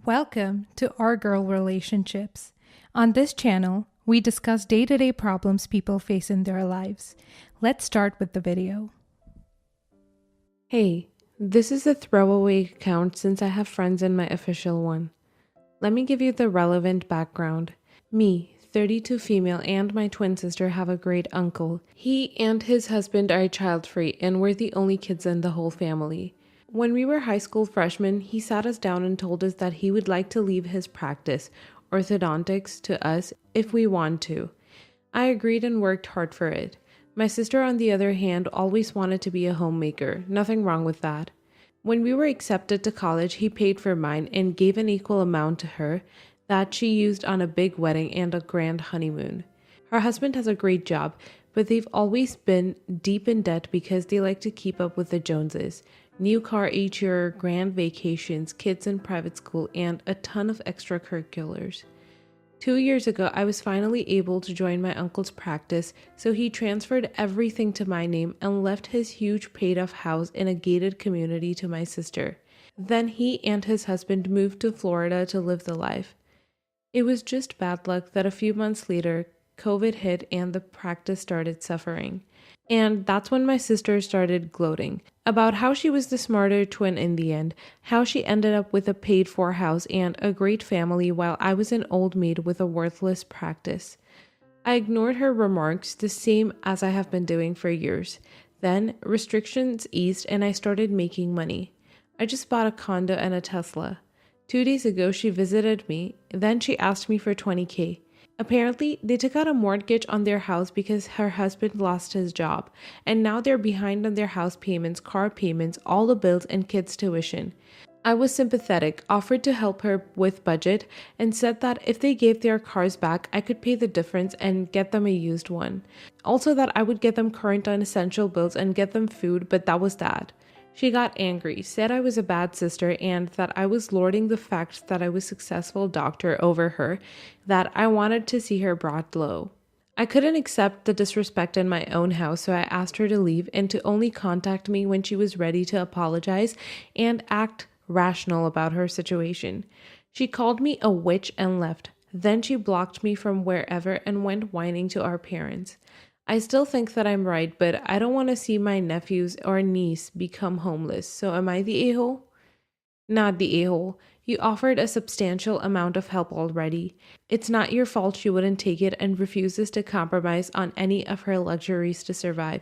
Welcome to Our Girl Relationships. On this channel, we discuss day-to-day problems people face in their lives. Let's start with the video. Hey, this is a throwaway account since I have friends in my official one. Let me give you the relevant background. Me, 32 female, and my twin sister have a great uncle. He and his husband are child-free, and we're the only kids in the whole family. When we were high school freshmen, he sat us down and told us that he would like to leave his practice, orthodontics, to us if we want to. I agreed and worked hard for it. My sister, on the other hand, always wanted to be a homemaker. Nothing wrong with that. When we were accepted to college, he paid for mine and gave an equal amount to her that she used on a big wedding and a grand honeymoon. Her husband has a great job, but they've always been deep in debt because they like to keep up with the Joneses. New car each year, grand vacations, kids in private school, and a ton of extracurriculars. 2 years ago, I was finally able to join my uncle's practice, so he transferred everything to my name and left his huge paid-off house in a gated community to my sister. Then he and his husband moved to Florida to live the life. It was just bad luck that a few months later, COVID hit and the practice started suffering. And that's when my sister started gloating about how she was the smarter twin in the end, how she ended up with a paid-for house and a great family while I was an old maid with a worthless practice. I ignored her remarks, the same as I have been doing for years. Then restrictions eased and I started making money. I just bought a condo and a Tesla. 2 days ago, she visited me. Then she asked me for $20,000. Apparently, they took out a mortgage on their house because her husband lost his job, and now they're behind on their house payments, car payments, all the bills, and kids' tuition. I was sympathetic, offered to help her with budget, and said that if they gave their cars back, I could pay the difference and get them a used one. Also that I would get them current on essential bills and get them food, but that was that. She got angry, said I was a bad sister, and that I was lording the fact that I was a successful doctor over her, that I wanted to see her brought low. I couldn't accept the disrespect in my own house, so I asked her to leave and to only contact me when she was ready to apologize and act rational about her situation. She called me a witch and left. Then she blocked me from wherever and went whining to our parents. I still think that I'm right, but I don't want to see my nephews or niece become homeless. So am I the a-hole? Not the a-hole. You offered a substantial amount of help already. It's not your fault she wouldn't take it and refuses to compromise on any of her luxuries to survive.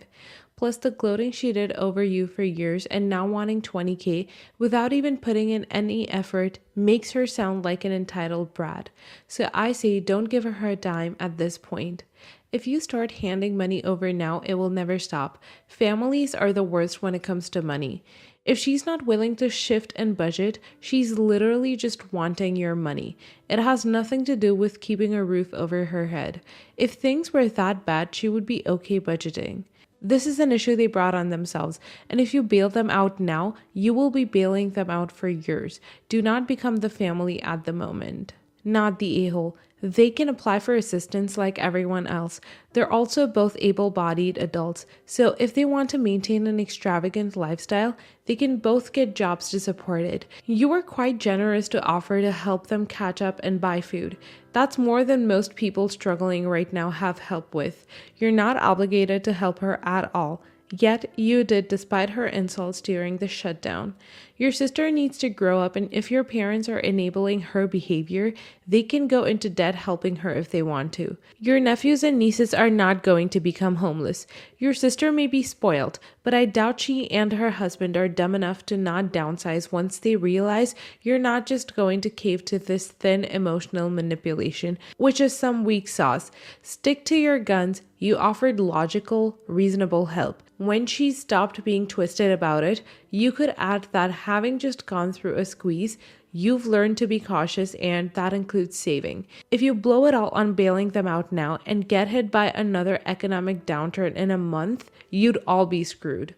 Plus the gloating she did over you for years and now wanting $20,000 without even putting in any effort makes her sound like an entitled brat. So I say don't give her a dime at this point. If you start handing money over now, it will never stop. Families are the worst when it comes to money. If she's not willing to shift and budget, she's literally just wanting your money. It has nothing to do with keeping a roof over her head. If things were that bad, she would be okay budgeting. This is an issue they brought on themselves, and if you bail them out now, you will be bailing them out for years. Do not become the family at the moment. Not the a-hole. They can apply for assistance like everyone else. They're also both able-bodied adults, so if they want to maintain an extravagant lifestyle, they can both get jobs to support it. You were quite generous to offer to help them catch up and buy food. That's more than most people struggling right now have help with. You're not obligated to help her at all. Yet you did despite her insults during the shutdown. Your sister needs to grow up, and if your parents are enabling her behavior, they can go into debt helping her if they want to. Your nephews and nieces are not going to become homeless. Your sister may be spoiled, but I doubt she and her husband are dumb enough to not downsize once they realize you're not just going to cave to this thin emotional manipulation, which is some weak sauce. Stick to your guns. You offered logical, reasonable help. When she stopped being twisted about it, you could add that having just gone through a squeeze, you've learned to be cautious, and that includes saving. If you blow it all on bailing them out now and get hit by another economic downturn in a month, you'd all be screwed.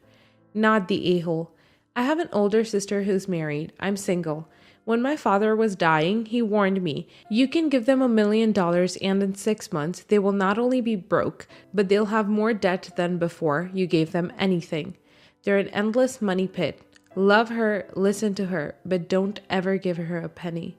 Not the a-hole. I have an older sister who's married. I'm single. When my father was dying, he warned me, you can give them $1 million and in 6 months, they will not only be broke, but they'll have more debt than before you gave them anything. They're an endless money pit. Love her, listen to her, but don't ever give her a penny.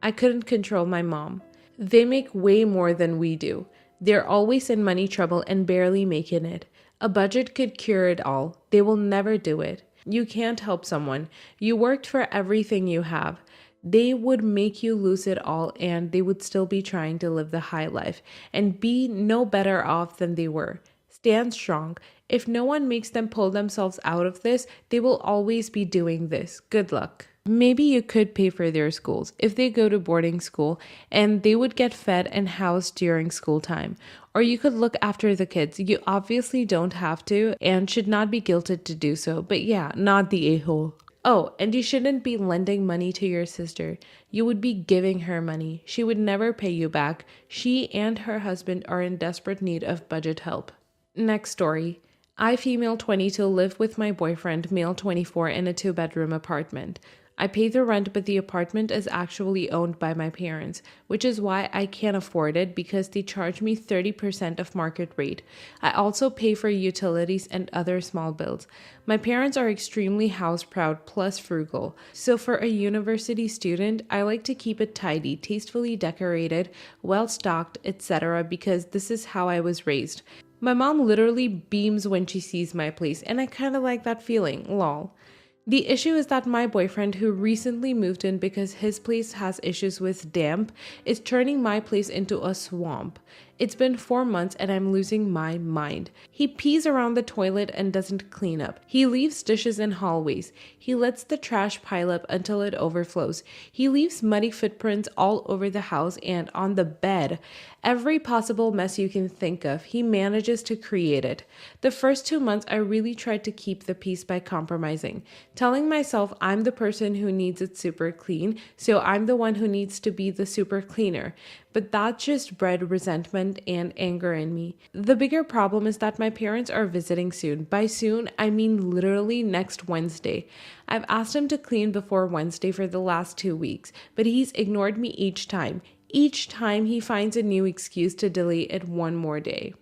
I couldn't control my mom. They make way more than we do. They're always in money trouble and barely making it. A budget could cure it all. They will never do it. You can't help someone. You worked for everything you have. They would make you lose it all and they would still be trying to live the high life and be no better off than they were. Stand strong. If no one makes them pull themselves out of this, they will always be doing this. Good luck. Maybe you could pay for their schools if they go to boarding school and they would get fed and housed during school time. Or you could look after the kids. You obviously don't have to and should not be guilted to do so. But yeah, not the a-hole. Oh, and you shouldn't be lending money to your sister. You would be giving her money. She would never pay you back. She and her husband are in desperate need of budget help. Next story. I, female 22, live with my boyfriend, male 24, in a 2-bedroom apartment. I pay the rent, but the apartment is actually owned by my parents, which is why I can't afford it because they charge me 30% of market rate. I also pay for utilities and other small bills. My parents are extremely house proud plus frugal. So for a university student, I like to keep it tidy, tastefully decorated, well stocked, etc. because this is how I was raised. My mom literally beams when she sees my place, and I kind of like that feeling, lol. The issue is that my boyfriend, who recently moved in because his place has issues with damp, is turning my place into a swamp. It's been 4 months and I'm losing my mind. He pees around the toilet and doesn't clean up. He leaves dishes in hallways. He lets the trash pile up until it overflows. He leaves muddy footprints all over the house and on the bed. Every possible mess you can think of, he manages to create it. The first 2 months, I really tried to keep the peace by compromising, telling myself I'm the person who needs it super clean, so I'm the one who needs to be the super cleaner. But that just bred resentment and anger in me. The bigger problem is that my parents are visiting soon. By soon, I mean literally next Wednesday. I've asked him to clean before Wednesday for the last 2 weeks, but he's ignored me each time. Each time he finds a new excuse to delay it one more day.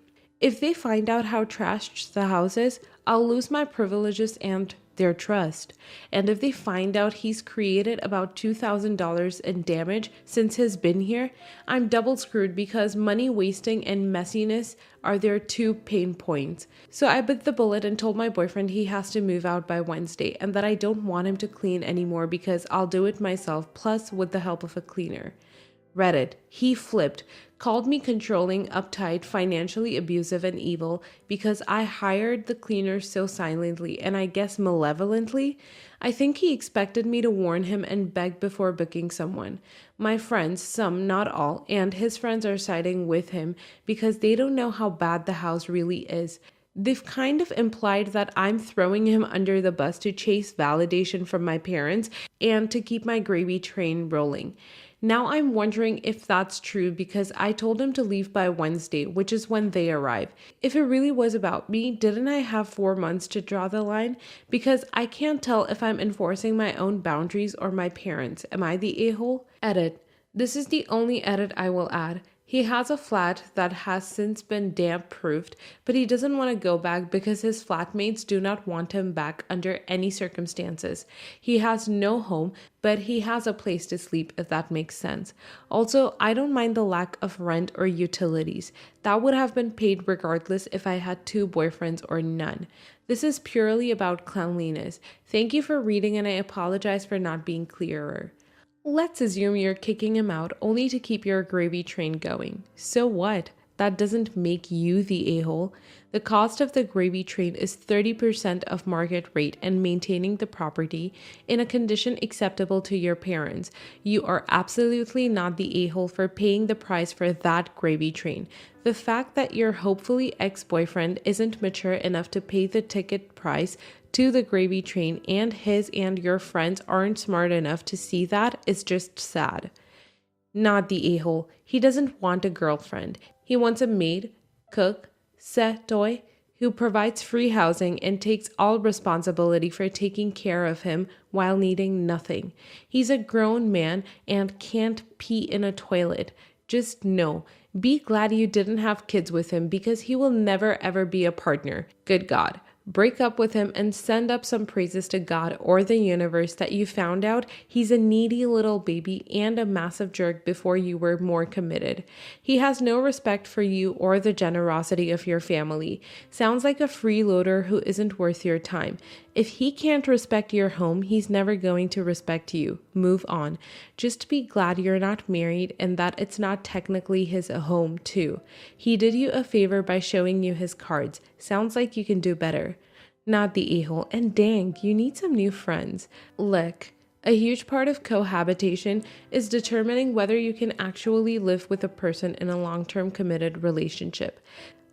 If they find out how trashed the house is, I'll lose my privileges and their trust. And if they find out he's created about $2,000 in damage since he's been here, I'm double screwed because money wasting and messiness are their 2 pain points. So I bit the bullet and told my boyfriend he has to move out by Wednesday and that I don't want him to clean anymore because I'll do it myself, plus with the help of a cleaner. Reddit. He flipped, called me controlling, uptight, financially abusive, and evil because I hired the cleaner so silently and I guess malevolently. I think he expected me to warn him and beg before booking someone. My friends, some, not all, and his friends are siding with him because they don't know how bad the house really is. They've kind of implied that I'm throwing him under the bus to chase validation from my parents and to keep my gravy train rolling. Now I'm wondering if that's true because I told him to leave by Wednesday, which is when they arrive. If it really was about me, didn't I have 4 months to draw the line? Because I can't tell if I'm enforcing my own boundaries or my parents. Am I the a-hole? Edit. This is the only edit I will add. He has a flat that has since been damp-proofed, but he doesn't want to go back because his flatmates do not want him back under any circumstances. He has no home, but he has a place to sleep, if that makes sense. Also, I don't mind the lack of rent or utilities. That would have been paid regardless if I had 2 boyfriends or none. This is purely about cleanliness. Thank you for reading, and I apologize for not being clearer. Let's assume you're kicking him out only to keep your gravy train going. So what? That doesn't make you the a-hole. The cost of the gravy train is 30% of market rate and maintaining the property in a condition acceptable to your parents. You are absolutely not the a-hole for paying the price for that gravy train. The fact that your hopefully ex-boyfriend isn't mature enough to pay the ticket price to the gravy train and his and your friends aren't smart enough to see that is just sad. Not the a-hole. He doesn't want a girlfriend. He wants a maid, cook, toy who provides free housing and takes all responsibility for taking care of him while needing nothing. He's a grown man and can't pee in a toilet. Just know. Be glad you didn't have kids with him because he will never ever be a partner. Good God. break up with him, and send up some praises to God or the universe that you found out he's a needy little baby and a massive jerk before you were more committed. He has no respect for you or the generosity of your family. Sounds like a freeloader who isn't worth your time. If he can't respect your home, he's never going to respect you. Move on. Just be glad you're not married and that it's not technically his home, too. He did you a favor by showing you his cards. Sounds like you can do better. Not the a-hole. And dang, you need some new friends. Look, a huge part of cohabitation is determining whether you can actually live with a person in a long-term committed relationship.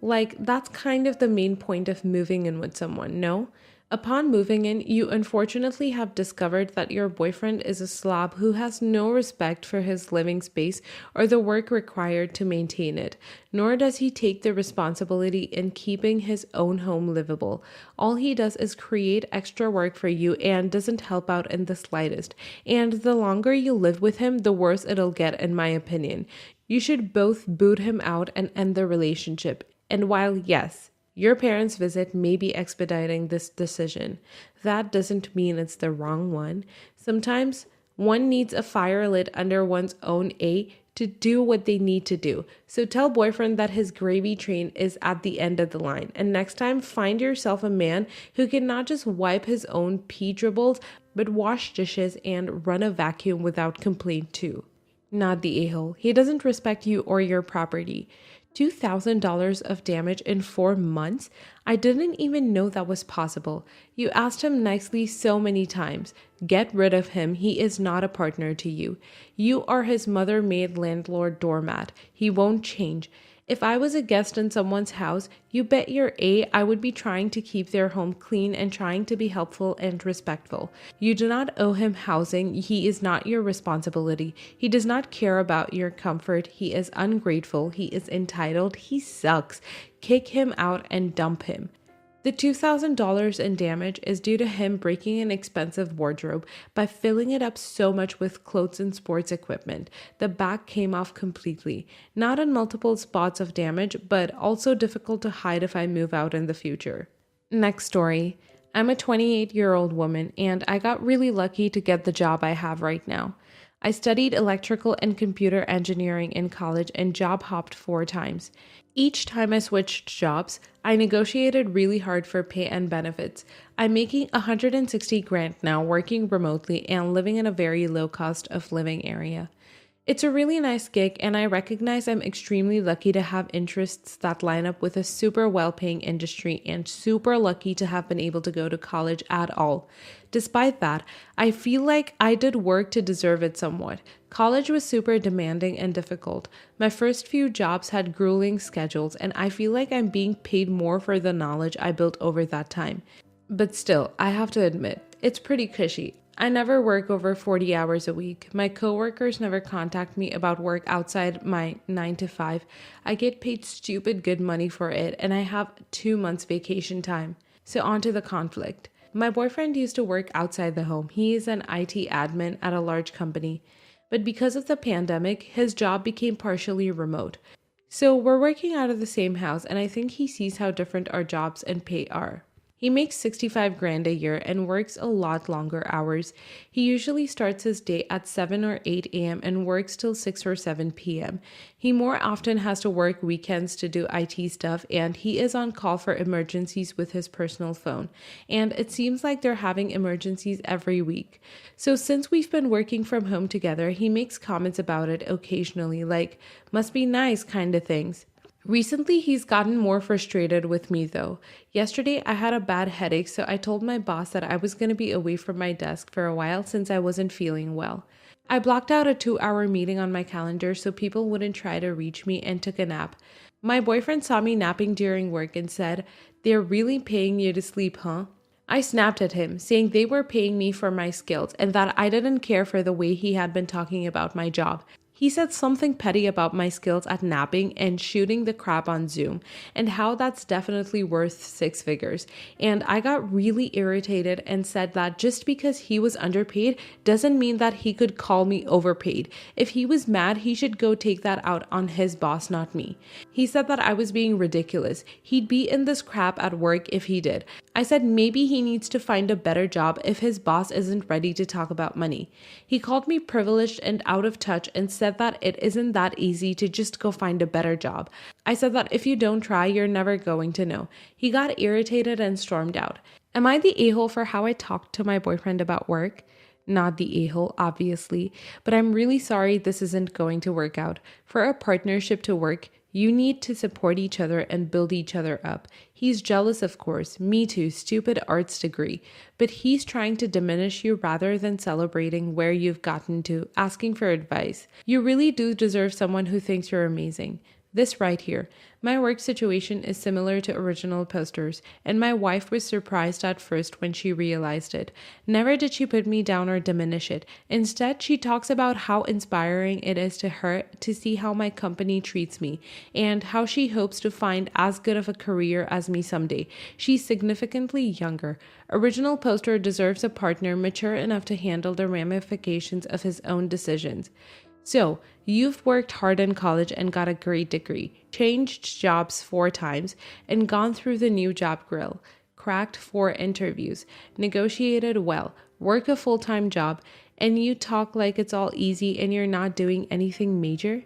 Like, that's kind of the main point of moving in with someone, no? Upon moving in, you unfortunately have discovered that your boyfriend is a slob who has no respect for his living space or the work required to maintain it, nor does he take the responsibility in keeping his own home livable. All he does is create extra work for you and doesn't help out in the slightest. And the longer you live with him, the worse it'll get, in my opinion. You should both boot him out and end the relationship. And while, yes, your parents' visit may be expediting this decision, that doesn't mean it's the wrong one. Sometimes one needs a fire lit under one's own to do what they need to do. So tell boyfriend that his gravy train is at the end of the line. And next time, find yourself a man who can not just wipe his own pee dribbles, but wash dishes and run a vacuum without complaint too. Not the a-hole. He doesn't respect you or your property. $2,000 of damage in 4 months? I didn't even know that was possible. You asked him nicely so many times. Get rid of him. He is not a partner to you. You are his mother-made landlord doormat. He won't change. If I was a guest in someone's house, you bet your I would be trying to keep their home clean and trying to be helpful and respectful. You do not owe him housing. He is not your responsibility. He does not care about your comfort. He is ungrateful. He is entitled. He sucks. Kick him out and dump him. The $2,000 in damage is due to him breaking an expensive wardrobe by filling it up so much with clothes and sports equipment. The back came off completely. Not in multiple spots of damage, but also difficult to hide if I move out in the future. Next story. I'm a 28-year-old woman, and I got really lucky to get the job I have right now. I studied electrical and computer engineering in college and job hopped 4 times. Each time I switched jobs, I negotiated really hard for pay and benefits. I'm making $160,000 now working remotely and living in a very low cost of living area. It's a really nice gig, and I recognize I'm extremely lucky to have interests that line up with a super well-paying industry and super lucky to have been able to go to college at all. Despite that, I feel like I did work to deserve it somewhat. College was super demanding and difficult. My first few jobs had grueling schedules, and I feel like I'm being paid more for the knowledge I built over that time. But still, I have to admit, it's pretty cushy. I never work over 40 hours a week. My coworkers never contact me about work outside my 9 to 5. I get paid stupid good money for it, and I have 2 months vacation time. So on to the conflict. My boyfriend used to work outside the home. He is an IT admin at a large company. But because of the pandemic, his job became partially remote. So we're working out of the same house, and I think he sees how different our jobs and pay are. He makes $65,000 a year and works a lot longer hours. He usually starts his day at 7 or 8 a.m. and works till 6 or 7 p.m. He more often has to work weekends to do IT stuff, and he is on call for emergencies with his personal phone. And it seems like they're having emergencies every week. So since we've been working from home together, he makes comments about it occasionally, like, must be nice kind of things. Recently, he's gotten more frustrated with me though. Yesterday, I had a bad headache, so I told my boss that I was going to be away from my desk for a while since I wasn't feeling well. I blocked out a 2-hour meeting on my calendar so people wouldn't try to reach me and took a nap. My boyfriend saw me napping during work and said, "They're really paying you to sleep, huh?" I snapped at him, saying they were paying me for my skills and that I didn't care for the way he had been talking about my job. He said something petty about my skills at napping and shooting the crap on Zoom, and how that's definitely worth 6 figures. And I got really irritated and said that just because he was underpaid doesn't mean that he could call me overpaid. If he was mad, he should go take that out on his boss, not me. He said that I was being ridiculous. He'd be in this crap at work if he did. I said maybe he needs to find a better job if his boss isn't ready to talk about money. He called me privileged and out of touch and said that it isn't that easy to just go find a better job. I said that if you don't try, you're never going to know. He got irritated and stormed out. Am I the a-hole for how I talked to my boyfriend about work? Not the a-hole, obviously, but I'm really sorry this isn't going to work out. For a partnership to work, you need to support each other and build each other up. He's jealous, of course. Me too, stupid arts degree. But he's trying to diminish you rather than celebrating where you've gotten to, asking for advice. You really do deserve someone who thinks you're amazing. This right here. My work situation is similar to original posters, and my wife was surprised at first when she realized it. Never did she put me down or diminish it. Instead, she talks about how inspiring it is to her to see how my company treats me, and how she hopes to find as good of a career as me someday. She's significantly younger. Original poster deserves a partner mature enough to handle the ramifications of his own decisions. So, you've worked hard in college and got a great degree, changed jobs 4 times, and gone through the new job grill, cracked 4 interviews, negotiated well, work a full-time job, and you talk like it's all easy and you're not doing anything major?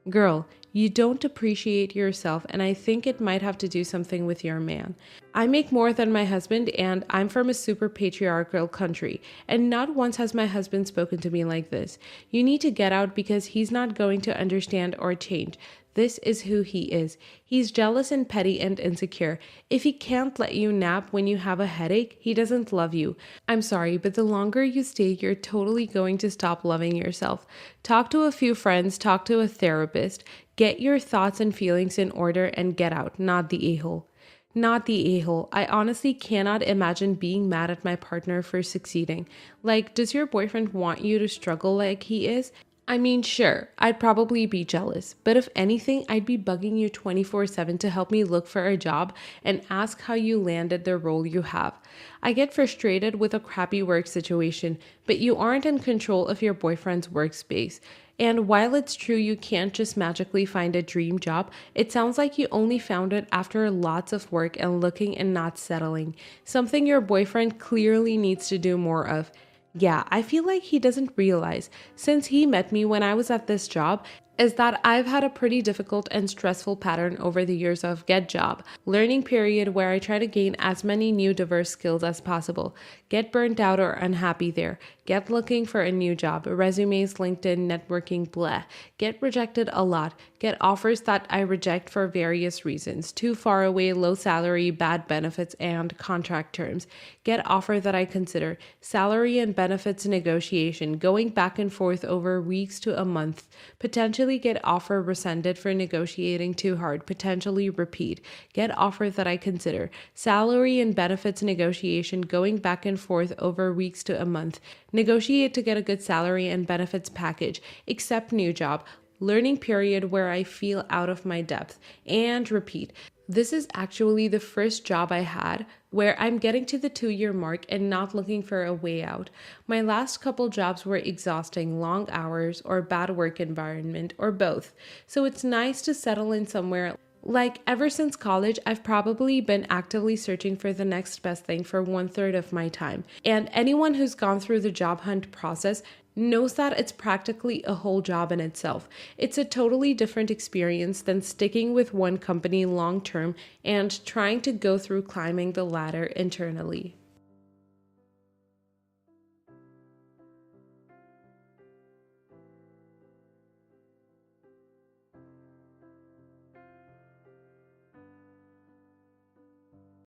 Girl, you don't appreciate yourself, and I think it might have to do something with your man. I make more than my husband, and I'm from a super patriarchal country, and not once has my husband spoken to me like this. You need to get out because he's not going to understand or change. This is who he is. He's jealous and petty and insecure. If he can't let you nap when you have a headache, he doesn't love you. I'm sorry, but the longer you stay, you're totally going to stop loving yourself. Talk to a few friends, talk to a therapist, get your thoughts and feelings in order and get out, not the a-hole. Not the a-hole. I honestly cannot imagine being mad at my partner for succeeding. Like, does your boyfriend want you to struggle like he is? I mean, sure, I'd probably be jealous, but if anything, I'd be bugging you 24/7 to help me look for a job and ask how you landed the role you have. I get frustrated with a crappy work situation, but you aren't in control of your boyfriend's workspace. And while it's true you can't just magically find a dream job, it sounds like you only found it after lots of work and looking and not settling. Something your boyfriend clearly needs to do more of. Yeah, I feel like he doesn't realize, since he met me when I was at this job, is that I've had a pretty difficult and stressful pattern over the years of get job, learning period where I try to gain as many new diverse skills as possible, get burnt out or unhappy there, get looking for a new job, resumes, LinkedIn, networking, blah, get rejected a lot, get offers that I reject for various reasons, too far away, low salary, bad benefits, and contract terms, get offer that I consider, salary and benefits negotiation, going back and forth over weeks to a month, potentially get offer rescinded for negotiating too hard, potentially repeat, get offer that I consider, salary and benefits negotiation going back and forth over weeks to a month, negotiate to get a good salary and benefits package, accept new job, learning period where I feel out of my depth, and repeat. This is actually the first job I had where I'm getting to the 2-year mark and not looking for a way out. My last couple jobs were exhausting, long hours, or bad work environment, or both. So it's nice to settle in somewhere. Like, ever since college, I've probably been actively searching for the next best thing for 1/3 of my time. And anyone who's gone through the job hunt process knows that it's practically a whole job in itself. It's a totally different experience than sticking with one company long term and trying to go through climbing the ladder internally.